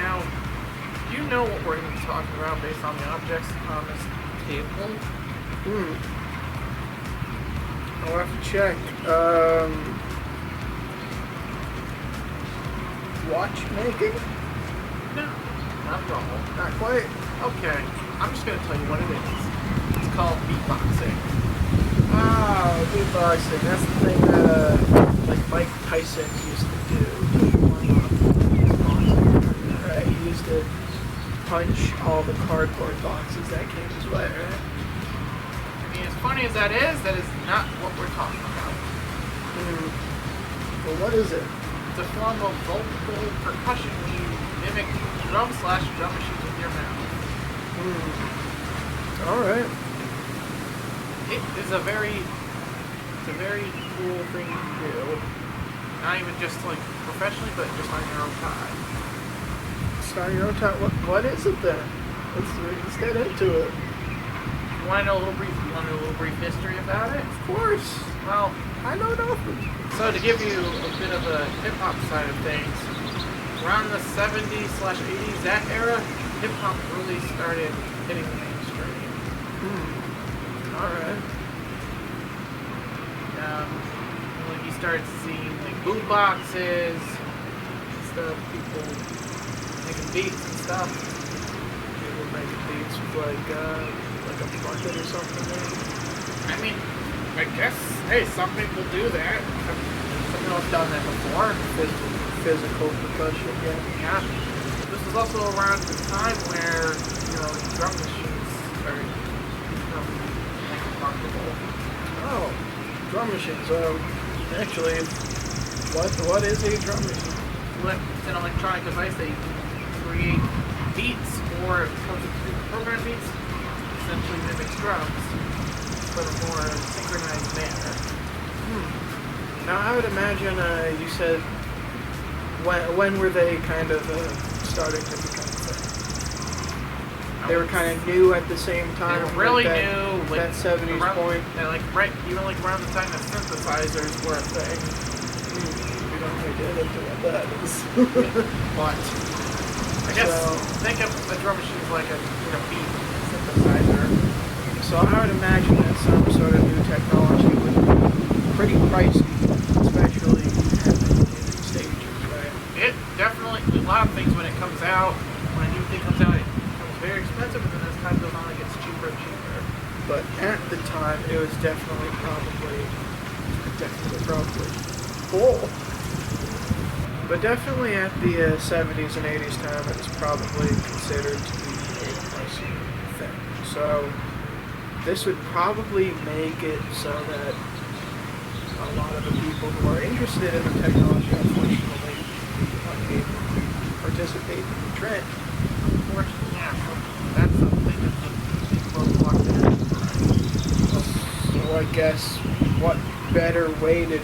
Now, do you know what we're going to be talking about based on the objects on this table? I'll have to check. Watchmaking? No, not at all. Not quite. Okay, I'm just going to tell you what it is. It's called beatboxing. Ah, beatboxing. That's the thing that like Mike Tyson used to do. Right, he used to punch all the cardboard boxes that came his way, right? I mean, as funny as that is not what we're talking about. Well, what is it? It's a form of vocal percussion where you mimic drum machines with your mouth. Alright. It is a very cool thing to do. Not even just like professionally, but just on your own time. Start your own time. What is it then? Let's get into it. You want to know a little brief history about it? Of course. Well, I know nothing. so to give you a bit of a hip-hop side of things, around the 70s/80s, that era, hip-hop really started hitting the mainstream. Alright. Like you started seeing like boomboxes, stuff, people making beats and stuff. People making beats with like a bucket or something. I mean, I guess, hey, some people do that. Some people have done that before. Physical percussion, yeah. Yeah. This was also around the time where, drum machines started becoming comfortable. Oh, drum machines. Actually, what is a drum machine? It's an electronic device that you can create beats, or if it comes to program beats, essentially mimics drums, but in a more synchronized manner. Now, I would imagine you said when were they kind of starting to become a thing? They were kind of new at the same time. They were really like new. That 70s point. Even around the time that synthesizers were a thing. We don't really get into what that is. But I guess think of a drum machine as like a beat synthesizer. So I would imagine that some sort of new technology would be pretty pricey, especially at the beginning stages, right? It definitely, a lot of things when it comes out, when a new thing comes out, it becomes very expensive, and then as time goes on, it gets cheaper and cheaper. But at the time, it was definitely probably full. But definitely at the 70s and 80s time, it was probably considered to be a pricey thing. So this would probably make it so that a lot of the people who are interested in the technology, unfortunately, aren't able to participate in the trend. Unfortunately, yeah. That's something that's a big roadblock there. So I guess what better way to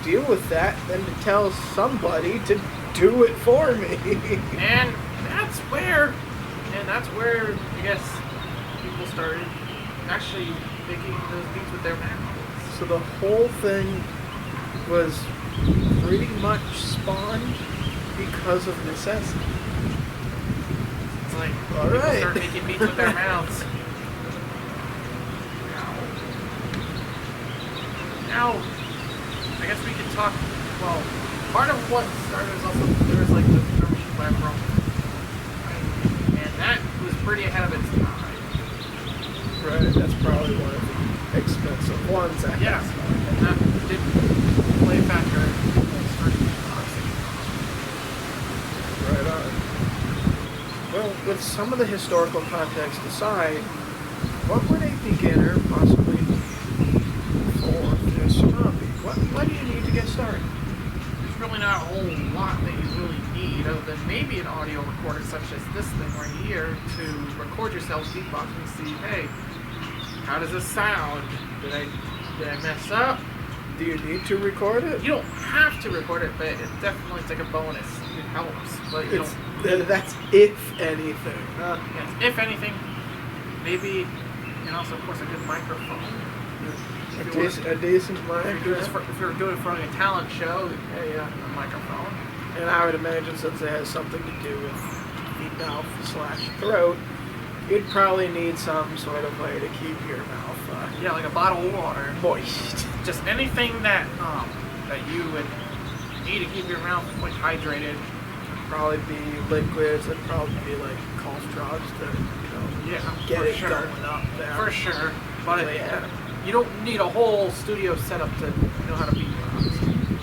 deal with that than to tell somebody to do it for me? And that's where I guess people started actually making those beats with their mouths. So the whole thing was pretty much spawned because of necessity. It's like All people right. start making beats with their mouths. Now, I guess we could talk. Well, part of what started is also there was like the drum machine by Rome, right? And that was pretty ahead of its time. Right, that's probably one of the expensive ones. Yeah, and that did play a factor in people's first beatboxing. Right on. Well, with some of the historical context aside, what would a beginner possibly need for this hobby? What do you need to get started? There's really not a whole lot that you really need, other than maybe an audio recorder such as this thing right here to record yourself beatboxing and see, hey, how does this sound? Did I mess up? Do you need to record it? You don't have to record it, but it definitely is like a bonus. It helps, but you don't. That's if anything. Yes, if anything, maybe, and also of course a good microphone. A decent mic. If you're doing it for a talent show, a microphone. And I would imagine since it has something to do with mouth/throat, you'd probably need some sort of way to keep your mouth yeah, like a bottle of water. moist. Just anything that you would need to keep your mouth like hydrated. Probably be liquids. It'd probably be like cough drops to Yeah, get for it sure. going up there. For sure. But Yeah. you don't need a whole studio setup to know how to beatbox.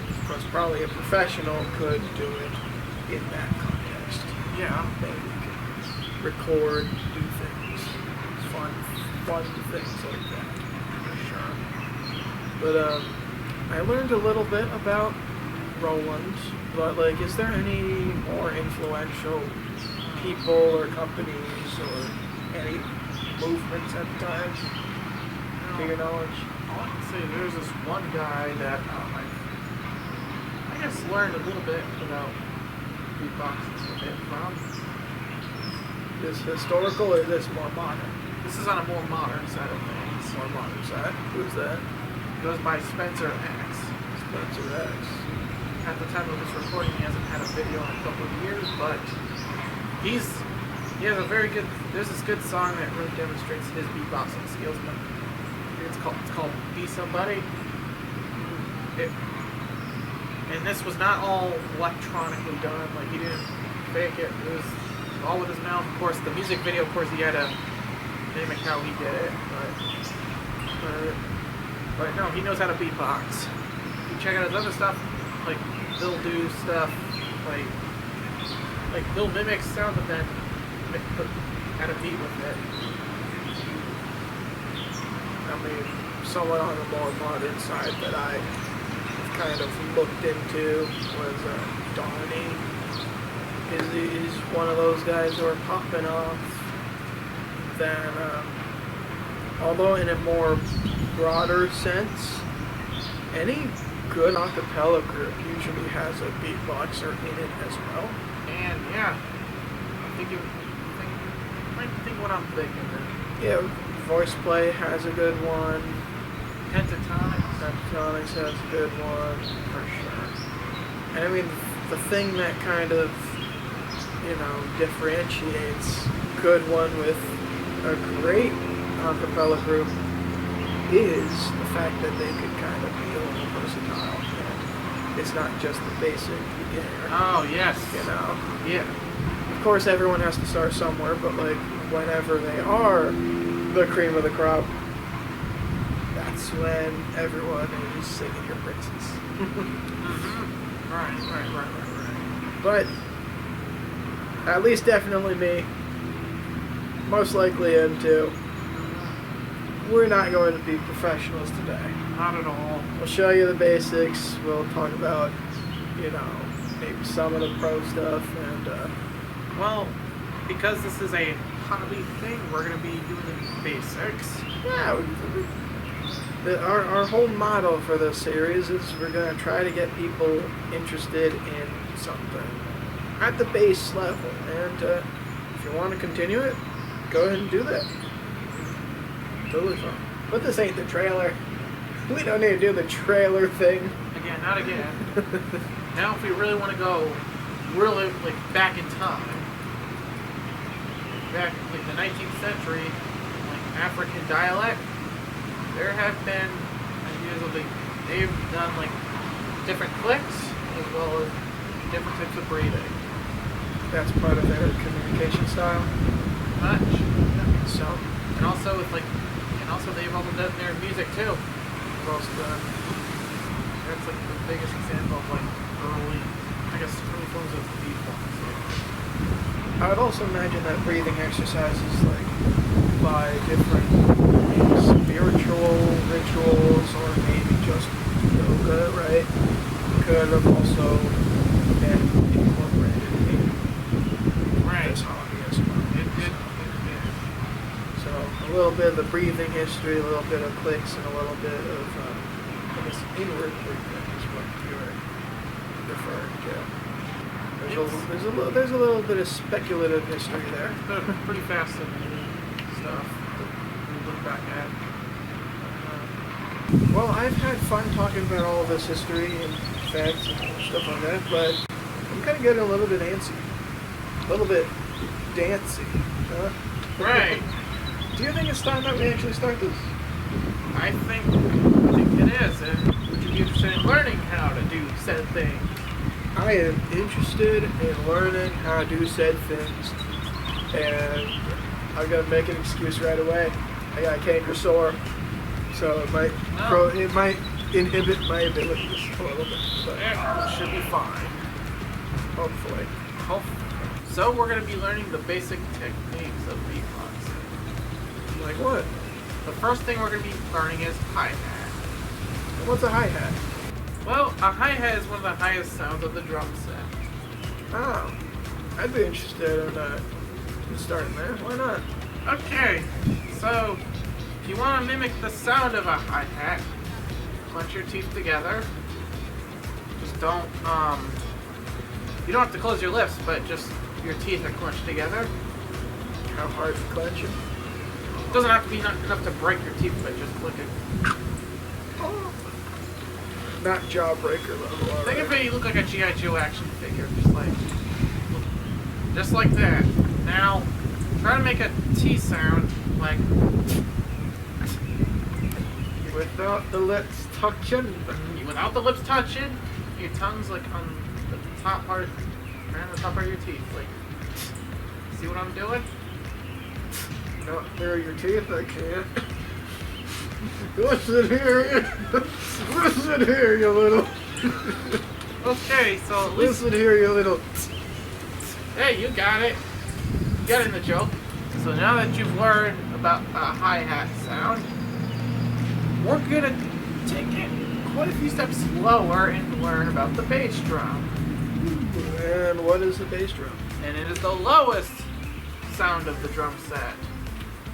Of course, probably a professional could do it in that context. Yeah. Maybe you can record, do things, fun things like that. For sure. But I learned a little bit about Roland. But like, is there any more influential people or companies or any movements at the time, to your knowledge? All I can say, there's this one guy that I guess learned a little bit about beatboxing from. Is historical or is this more modern? This is on a more modern side of things. More modern side. Who's that? It goes by Spencer X. Spencer X. At the time of this recording, he hasn't had a video in a couple of years, but he has a very good. There's this good song that really demonstrates his beatboxing skills. It's called "Be Somebody." And this was not all electronically done. Like, he didn't fake it. It was all with his mouth. Of course, the music video. Of course, he had to mimic how he did it, but no, he knows how to beatbox. You check out his other stuff. Like, he'll do stuff like he'll mimic sound but then add a beat with it. I mean, somewhat on the more modern side that I kind of looked into was Donnie. Is one of those guys who are popping off. Then, although in a more broader sense, any good acapella group usually has a beatboxer in it as well. And yeah, I think you might think what I'm thinking. Yeah, Voice Play has a good one. Pentatonics has a good one. for sure. And I mean, the thing that kind of, differentiates good one with a great acapella group is the fact that they could kind of be a little versatile. And it's not just the basic beginner. Oh yes. Yeah. Of course, everyone has to start somewhere, but like whenever they are the cream of the crop, that's when everyone is singing your praises. Mm-hmm. Right. But at least definitely me, most likely him too. We're not going to be professionals today. Not at all. We'll show you the basics. We'll talk about, maybe some of the pro stuff and. Well, because this is a hobby thing, we're going to be doing the basics. Yeah. Our whole motto for this series is we're going to try to get people interested in something at the base level. And if you want to continue it, go ahead and do that. Totally fine. But this ain't the trailer. We don't need to do the trailer thing. Again, not again. Now, if we really want to go really back in time, back in the 19th century, African dialect, there have been ideas of they've done different clicks as well as different types of breathing. That's part of their communication style. Much. So, and also they've also done their music too. most That's the biggest example of early forms of beatboxing. I would also imagine that breathing exercises by different spiritual rituals or maybe just yoga, right? Could have also been incorporated in this hobby as well. It did. So a little bit of the breathing history, a little bit of clicks, and a little bit of inward breathing is what you're referring to. There's a little bit of speculative history there. Pretty fascinating stuff to look back at. Well, I've had fun talking about all of this history and facts and stuff like that, but I'm kind of getting a little bit antsy, a little bit dancey. Huh? Right. Do you think it's time that we actually start this? I think it is. And would you be interested in learning how to do said thing? I am interested in learning how to do said things, and I'm gonna make an excuse right away. I got a canker sore, so it might inhibit my abilities a little bit. But Yeah, should be fine. hopefully. So we're going to be learning the basic techniques of beatboxing. Like what? The first thing we're going to be learning is hi-hat. What's a hi-hat? Well, a hi-hat is one of the highest sounds of the drum set. Oh, I'd be interested in starting there. Why not? Okay, so if you want to mimic the sound of a hi-hat, clench your teeth together. Just don't, you don't have to close your lips, but just your teeth are clenched together. How hard to clench it? It doesn't have to be enough to break your teeth, but just look at. Oh. Not jawbreaker level. Think of it, you look like a G.I. Joe action figure, just like that. Now, try to make a T sound, like, without the lips touching. without the lips touching, your tongue's like on the top part, around the top part of your teeth, like, see what I'm doing? Not near your teeth, I can't. Listen here, listen here, you little. Okay, so at least, Listen here, you little. hey, you got it. You got it in the joke. So now that you've learned about a hi-hat sound, we're gonna take it quite a few steps slower and learn about the bass drum. And what is the bass drum? And it is the lowest sound of the drum set.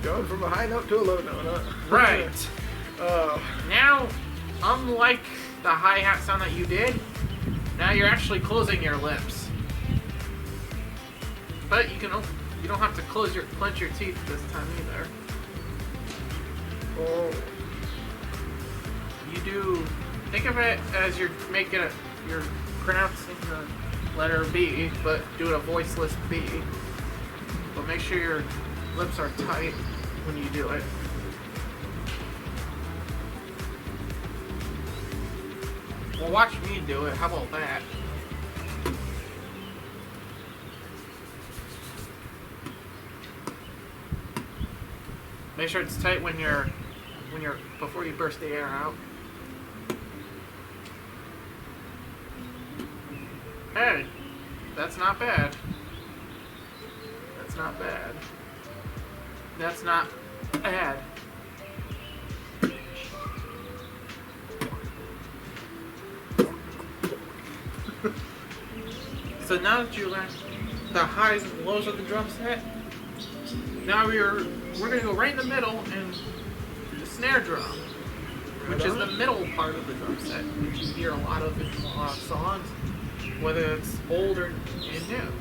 Going from a high note to a low note, huh? Right. Oh. Now, unlike the hi-hat sound that you did, now you're actually closing your lips. But you don't have to clench your teeth this time either. Oh. You do, think of it as you're pronouncing the letter B, but do it a voiceless B. But make sure your lips are tight when you do it. Well, watch me do it. How about that? Make sure it's tight when you're before you burst the air out. Hey, that's not bad. That's not bad. That's not bad. So now that you learned the highs and lows of the drum set, now we're gonna go right in the middle and do the snare drum, which is the middle part of the drum set, which you hear a lot of in a lot of songs, whether it's old or new.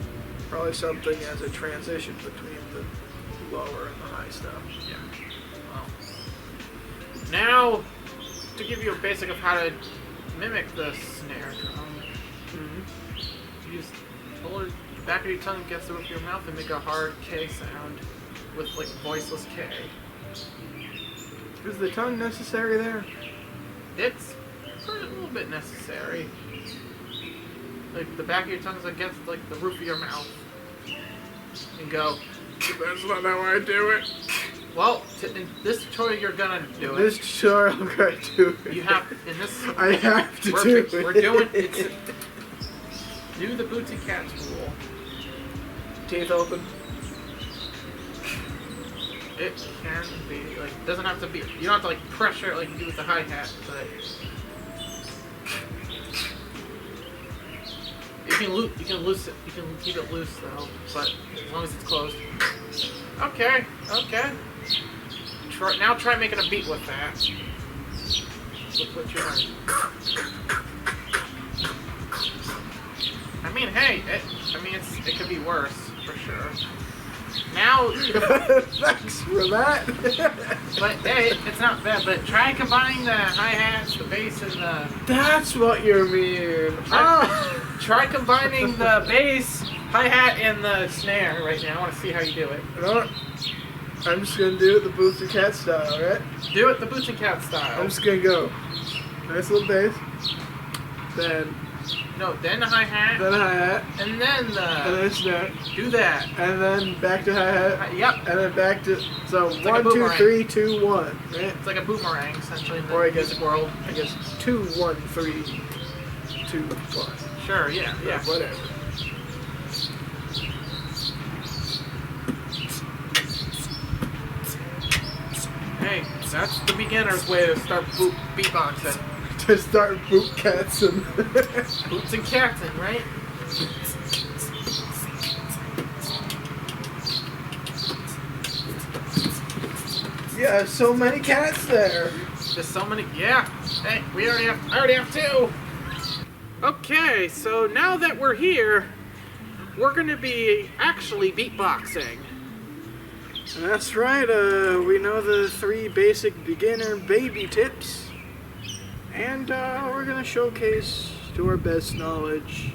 Probably something as a transition between the lower and the high stuff. Yeah. Well, now to give you a basic of how to mimic the snare drum, you just hold the back of your tongue against the roof of your mouth and make a hard K sound with like voiceless K. Is the tongue necessary there? It's a little bit necessary. Like the back of your tongue's against like the roof of your mouth, and go. That's not how I do it. Well, in this tutorial you're gonna do it. This tutorial I'm going to do it. You have in this. I have to we're, do it. We're doing it's. Do the booty cats rule. Teeth open. It can be like doesn't have to be. You don't have to like pressure it like you do with the hi hat, but you can loose it. You can keep it loose though, but as long as it's closed. Okay. Try making a beat with that. With what you're doing. I mean, hey, it could be worse for sure. Now, thanks for that. but hey, it's not bad. But try combining the hi-hats, the bass, and the. That's what you mean. Try combining the bass hi-hat and the snare right now. I want to see how you do it. No, I'm just gonna do it the boots and cat style, right? Do it the boots and cat style. I'm just gonna go. Nice little bass. Then then the hi-hat. Then a hi-hat. And then the... And then a snare. Do that. And then back to hi-hat. Yep. And then back to... So, It's 1, like a 2, boomerang. 3, 2, 1. Right? It's like a boomerang, essentially, in the Or I guess, music world. I guess 2, 1, 3, 2, 1. Sure, yeah. Whatever. Hey, that's the beginner's way to start beatboxing. To start boot cats and... Boots and catsin', right? Yeah, so many cats there. There's so many. Yeah. Hey, I already have 2. Okay, so now that we're here, we're gonna be actually beatboxing. That's right, we know the 3 basic beginner baby tips. And we're gonna showcase to our best knowledge,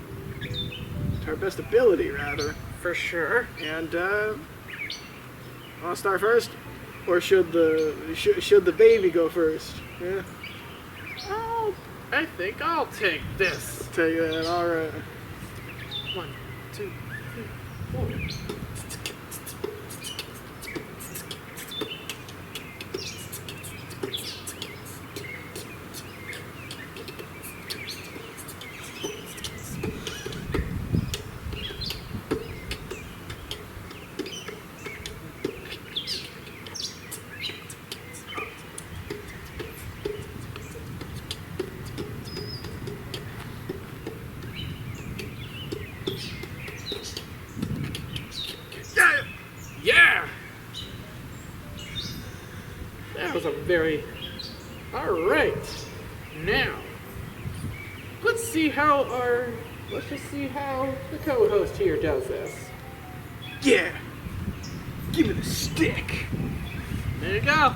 to our best ability rather. For sure. And wanna start first? Or should the baby go first? Yeah. Oh, I think I'll take this. Take that, alright. 1, 2, 3, 4. Yeah! That was a very... Alright. Now, let's just see how the co-host here does this. Yeah! Give me the stick! There you go.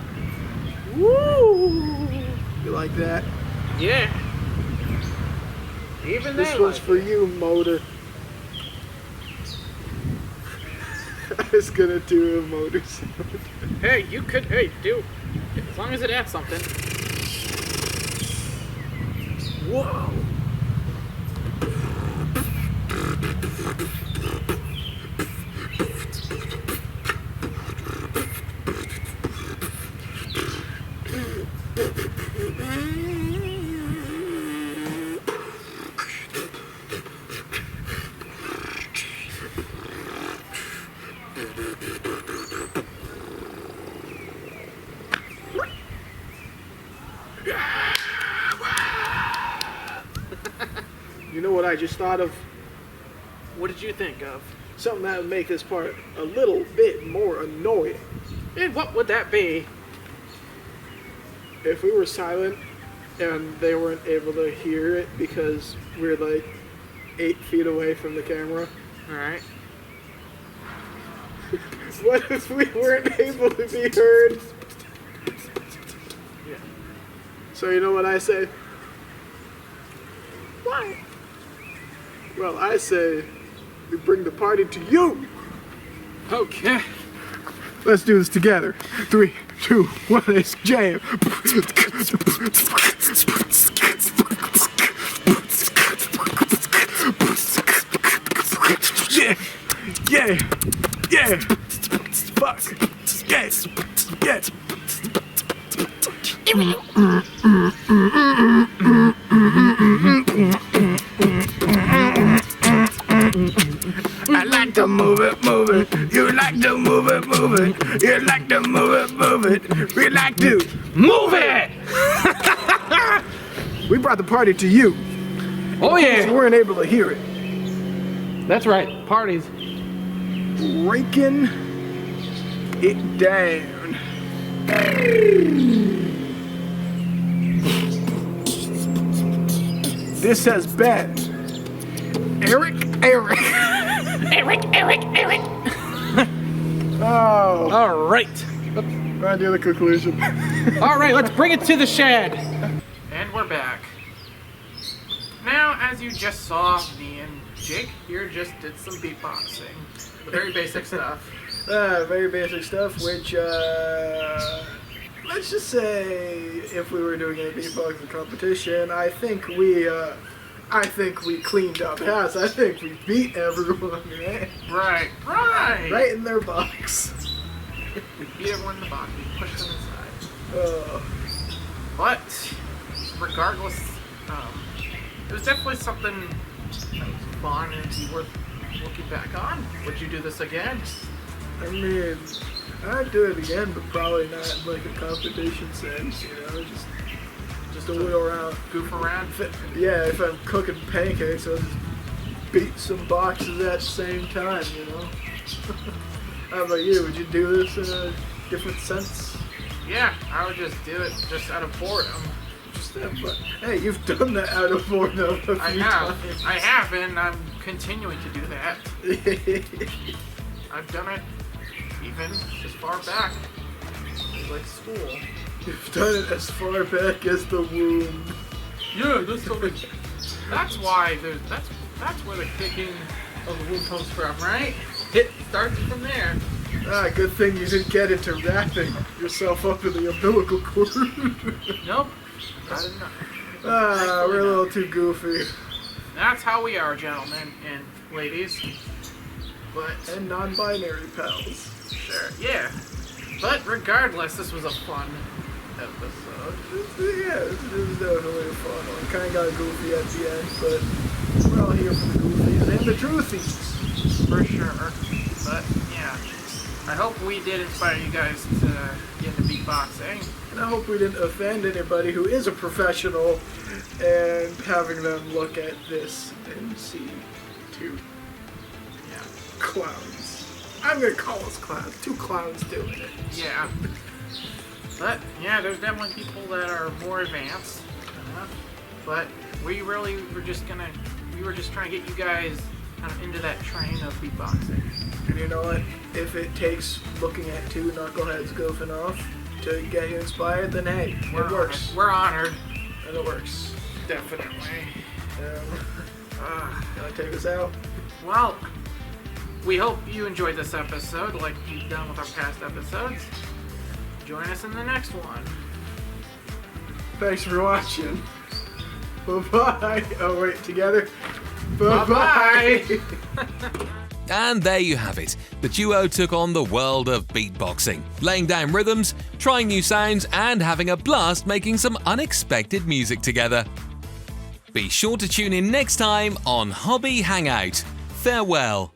Woo! You like that? Yeah. Even This they one's like for it. you, motor. I was gonna do a motor sound. Hey, you could, do. As long as it adds something. Whoa! You know what I just thought of? What did you think of? Something that would make this part a little bit more annoying. And what would that be? If we were silent and they weren't able to hear it because we're like 8 feet away from the camera. Alright. What if we weren't able to be heard? Yeah. So you know what I say? What? Well, I say we bring the party to you. Okay. Let's do this together. 3, 2, 1, let's jam. Yeah, yeah, yeah. Fuck. Yes, yes. I like to move it, move it. You like to move it, move it. You like to move it, move it. We like to Move it! We brought the party to you. Oh You yeah! weren't able to hear it. That's right, parties. Breaking it down. This has been Eric. Oh, Alright. I do the conclusion. Alright, let's bring it to the shed. And we're back. Now, as you just saw me and Jake here just did some beatboxing. The very basic stuff. Very basic stuff, which, let's just say, if we were doing a beatboxing competition, I think we cleaned up house. I think we beat everyone, right? Right. Right in their box. We beat everyone in the box. We pushed them inside. But, regardless, it was definitely something that was fun and it'd be worth looking back on. Would you do this again? I mean, I'd do it again, but probably not in like a competition sense, just a wheel around. Goof around? If I'm cooking pancakes, I'll just beat some boxes at the same time, How about you? Would you do this in a different sense? Yeah, I would just do it just out of boredom. Hey, you've done that out of boredom a few times. I have, and I'm continuing to do that. I've done it even as far back as like school. You've done it as far back as the womb. Yeah, that's why that's where the kicking of the womb comes from, right? It starts from there. Good thing you didn't get into wrapping yourself up in the umbilical cord. Nope. I didn't know. We're a little too goofy. That's how we are, gentlemen and ladies. And non-binary pals. Sure, yeah. But regardless, this was a fun episode. It was definitely a fun one. Kind of got goofy at the end, but we're all here for the goofies and the truthies. For sure. But, yeah. I hope we did inspire you guys to get into beatboxing. And I hope we didn't offend anybody who is a professional and having them look at this and see two clowns. I'm going to call us clowns. Two clowns doing it. Yeah. But, yeah, there's definitely people that are more advanced. But we really were just trying to get you guys kind of into that train of beatboxing. And you know what? If it takes looking at two knuckleheads goofing off to get you inspired, then hey, it works. We're honored. And it works. Definitely. You want to take us out? Well, we hope you enjoyed this episode like you've done with our past episodes. Join us in the next one. Thanks for watching. Bye-bye. Oh, wait, together? Bye-bye. And there you have it. The duo took on the world of beatboxing, laying down rhythms, trying new sounds, and having a blast making some unexpected music together. Be sure to tune in next time on Hobby Hangout. Farewell.